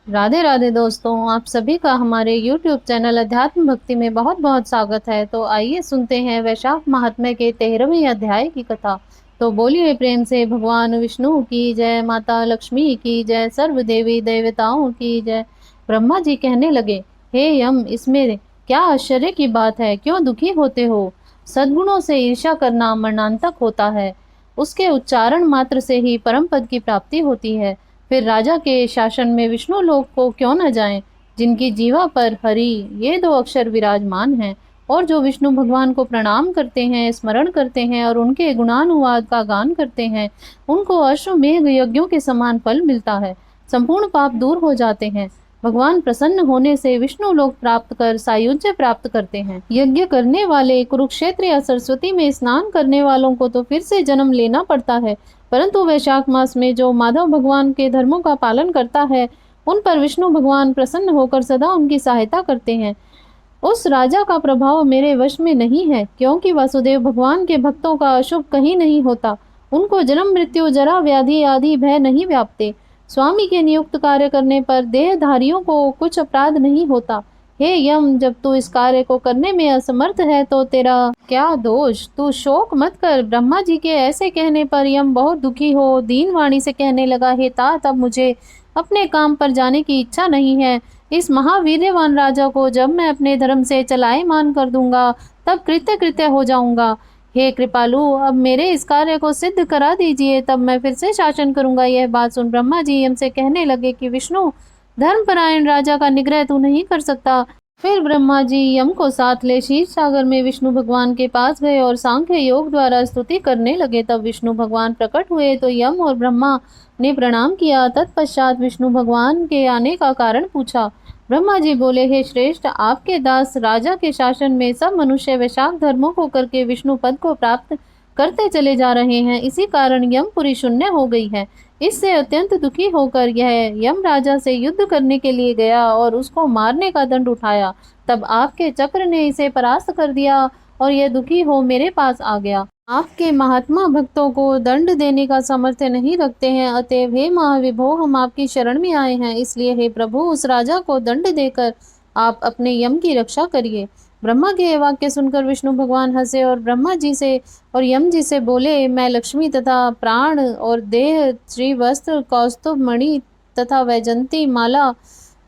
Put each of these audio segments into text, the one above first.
राधे राधे दोस्तों, आप सभी का हमारे YouTube चैनल अध्यात्म भक्ति में बहुत बहुत स्वागत है। तो आइए सुनते हैं वैशाख महात्म्य के 13वें अध्याय की कथा। तो बोलिए प्रेम से भगवान विष्णु की जय, माता लक्ष्मी की जय, सर्व देवी देवताओं की जय। ब्रह्मा जी कहने लगे, हे यम, इसमें क्या आश्चर्य की बात है? क्यों दुखी होते हो? सद्गुणों से ईर्ष्या करना मरणांतक होता है। उसके उच्चारण मात्र से ही परम पद की प्राप्ति होती है। फिर राजा के शासन में विष्णु लोक को क्यों न जाएं, जिनकी जीवा पर हरि ये दो अक्षर विराजमान हैं, और जो विष्णु भगवान को प्रणाम करते हैं, स्मरण करते हैं और उनके गुणानुवाद का गान करते हैं, उनको अश्वमेघ यज्ञों के समान फल मिलता है। संपूर्ण पाप दूर हो जाते हैं। भगवान प्रसन्न होने से विष्णु लोक प्राप्त कर सायुज्य प्राप्त करते हैं। यज्ञ करने वाले कुरुक्षेत्र या सरस्वती में स्नान करने वालों को तो फिर से जन्म लेना पड़ता है, परंतु वैशाख मास में जो माधव भगवान के धर्मों का पालन करता है, उन पर विष्णु भगवान प्रसन्न होकर सदा उनकी सहायता करते हैं। उस राजा का प्रभाव मेरे वश में नहीं है, क्योंकि वासुदेव भगवान के भक्तों का अशुभ कहीं नहीं होता। उनको जन्म मृत्यु जरा व्याधि आदि भय नहीं व्यापते। स्वामी के नियुक्त कार्य करने पर देहधारियों को कुछ अपराध नहीं होता। हे यम, जब तू इस कार्य को करने में असमर्थ है तो तेरा क्या दोष? तू शोक मत कर। ब्रह्मा जी के ऐसे कहने पर यम बहुत दुखी हो दीन वाणी से कहने लगा, हे तात, अब मुझे अपने काम पर जाने की इच्छा नहीं है। इस महावीर्यवान राजा को जब मैं अपने धर्म से चलायमान कर दूंगा, तब कृत्य कृत्य हो जाऊंगा। हे कृपालु, अब मेरे इस कार्य को सिद्ध करा दीजिए, तब मैं फिर से शासन करूंगा। यह बात सुन ब्रह्मा जी यम से कहने लगे कि विष्णु, धर्मपरायण राजा का निग्रह तू नहीं कर सकता। फिर ब्रह्मा जी यम को साथ ले क्षीर सागर में विष्णु भगवान के पास गए और सांख्य योग द्वारा स्तुति करने लगे। तब विष्णु भगवान प्रकट हुए तो यम और ब्रह्मा ने प्रणाम किया। तत्पश्चात विष्णु भगवान के आने का कारण पूछा। ब्रह्मा जी बोले, हे श्रेष्ठ, आपके दास राजा के शासन में सब मनुष्य वैशाख धर्मों को करके विष्णु पद को प्राप्त करते चले जा रहे हैं। इसी कारण यमपुरी शून्य हो गई है। इससे अत्यंत दुखी होकर यह यम राजा से युद्ध करने के लिए गया और उसको मारने का दंड उठाया। तब आपके चक्र ने इसे परास्त कर दिया और यह दुखी हो मेरे पास आ गया। आपके महात्मा भक्तों को दंड देने का सामर्थ्य नहीं रखते हैं, अतएव हे महाविभो, हम आपकी शरण में आए हैं। इसलिए हे प्रभु, उस राजा को दंड देकर आप अपने यम की रक्षा करिए। ब्रह्मा के ये वाक्य सुनकर विष्णु भगवान हंसे और ब्रह्मा जी से और यम जी से बोले, मैं लक्ष्मी तथा प्राण और देह, श्री वस्त्र, कौस्तुभ मणि तथा वैजंती माला,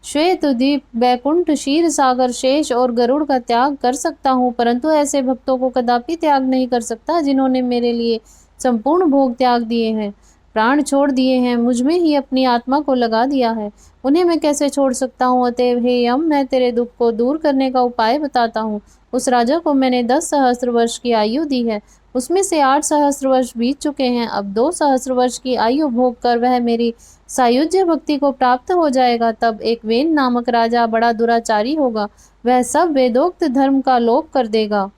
श्वेत द्वीप, बैकुंठ, क्षीर सागर, शेष और गरुड़ का त्याग कर सकता हूँ, परंतु ऐसे भक्तों को कदापि त्याग नहीं कर सकता जिन्होंने मेरे लिए संपूर्ण भोग त्याग दिए हैं, प्राण छोड़ दिए हैं, मुझ में ही अपनी आत्मा को लगा दिया है। उन्हें मैं कैसे छोड़ सकता हूँ? अतएव हे यम, मैं तेरे दुख को दूर करने का उपाय बताता हूँ। उस राजा को मैंने 10 सहस्त्र वर्ष की आयु दी है, उसमें से 8 सहस्त्र वर्ष बीत चुके हैं। अब 2 सहस्त्र वर्ष की आयु भोग कर वह मेरी सायुज्य भक्ति को प्राप्त हो जाएगा। तब एक वेन नामक राजा बड़ा दुराचारी होगा, वह सब वेदोक्त धर्म का लोप कर देगा।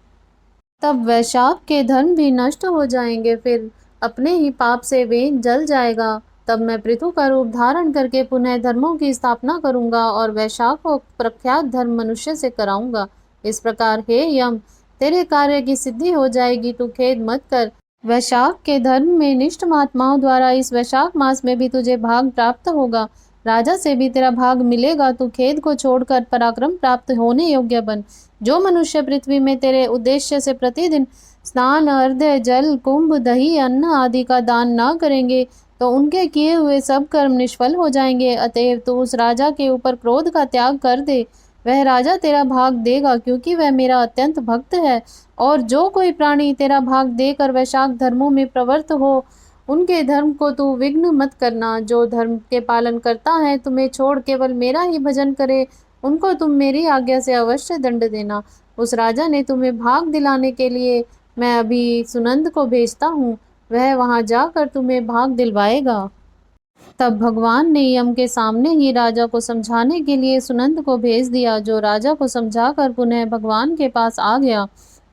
तब वैशाख के धर्म भी नष्ट हो जाएंगे। फिर अपने ही पाप से वेन जल जाएगा। तब मैं पृथु का रूप धारण करके पुनः धर्मों की स्थापना करूंगा और वैशाख को प्रख्यात धर्म मनुष्य से कराऊंगा। इस प्रकार हे यम, तेरे कार्य की सिद्धि हो जाएगी, तू खेद मत कर। वैशाख के धर्म में निष्ठ महात्माओं द्वारा इस वैशाख मास में भी तुझे भाग प्राप्त होगा। राजा से भी तेरा भाग मिलेगा। तू खेद को छोड़कर पराक्रम प्राप्त होने योग्य बन। जो मनुष्य पृथ्वी में तेरे उद्देश्य से प्रतिदिन स्नान, अर्घ्य, जल, कुंभ, दही, अन्न आदि का दान न करेंगे, तो उनके किए हुए सब कर्म निष्फल हो जाएंगे। अतएव तू उस राजा के ऊपर क्रोध का त्याग कर दे। वह राजा तेरा भाग देगा, क्योंकि वह मेरा अत्यंत भक्त है। और जो कोई प्राणी तेरा भाग देकर वैशाख धर्मों में प्रवृत्त हो, उनके धर्म को तू विघ्न मत करना। जो धर्म के पालन करता है, तुम्हें छोड़ केवल मेरा ही भजन करे, उनको तुम मेरी आज्ञा से अवश्य दंड देना। उस राजा ने तुम्हें भाग दिलाने के लिए मैं अभी सुनंद को भेजता हूँ, वह वहां जाकर तुम्हें भाग दिलवाएगा। तब भगवान ने यम के सामने ही राजा को समझाने के लिए सुनंद को भेज दिया, जो राजा को समझाकर पुनः भगवान के पास आ गया।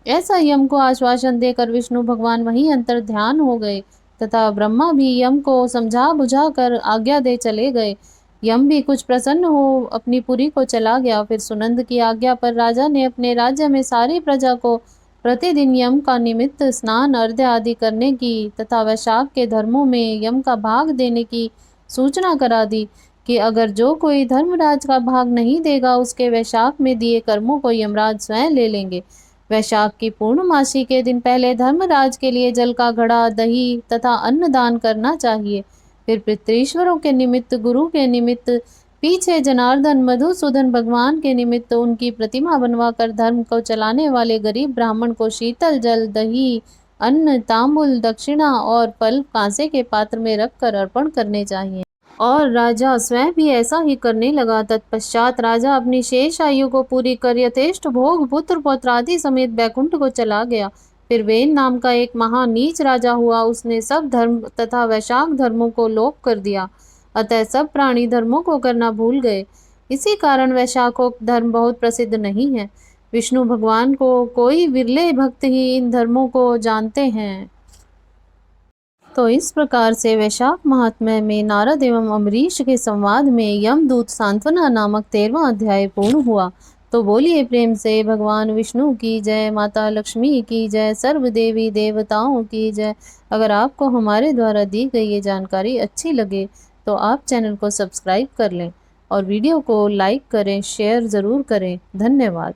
ऐसा यम को आश्वासन देकर विष्णु भगवान वहीं अंतर ध्यान हो गए तथा ब्रह्मा भी यम को समझा बुझा कर आज्ञा दे चले गए। यम भी कुछ प्रसन्न हो अपनी पुरी को चला गया। फिर सुनंद की आज्ञा पर राजा ने अपने राज्य में सारी प्रजा को प्रतिदिन यम का निमित्त स्नान, अर्घ्य आदि करने की तथा वैशाख के धर्मों में यम का भाग देने की सूचना करा दी। कि अगर जो कोई धर्मराज का भाग नहीं देगा उसके वैशाख में दिए कर्मों को यमराज स्वयं ले लेंगे। वैशाख की पूर्णमासी के दिन पहले धर्मराज के लिए जल का घड़ा, दही तथा अन्न दान करना चाहिए। फिर पितृश्वरों के निमित्त, गुरु के निमित्त, पीछे जनार्दन मधुसूदन भगवान के निमित्त उनकी प्रतिमा बनवाकर धर्म को चलाने वाले गरीब ब्राह्मण को शीतल जल, दही, अन्न, तांबुल, दक्षिणा और फल कांसे के पात्र में रखकर अर्पण करने चाहिए। और राजा स्वयं भी ऐसा ही करने लगा। तत्पश्चात राजा अपनी शेष आयु को पूरी कर यथेष्ट भोग पुत्र पौत्रादि समेत बैकुंठ को चला गया। फिर वेन नाम का एक महान नीच राजा हुआ। उसने सब धर्म तथा वैशाख धर्मों को लोप कर दिया। अतः सब प्राणी धर्मों को करना भूल गए। इसी कारण वैशाखों धर्म बहुत प्रसिद्ध नहीं है। विष्णु भगवान को कोई विरले भक्त ही इन धर्मों को जानते हैं। तो इस प्रकार से वैशाख महात्म्य में नारद एवं अम्बरीश के संवाद में यमदूत सांत्वना नामक 13वां अध्याय पूर्ण हुआ। तो बोलिए प्रेम से भगवान विष्णु की जय, माता लक्ष्मी की जय, सर्व देवी देवताओं की जय। अगर आपको हमारे द्वारा दी गई ये जानकारी अच्छी लगे तो आप चैनल को सब्सक्राइब कर लें और वीडियो को लाइक करें, शेयर ज़रूर करें। धन्यवाद।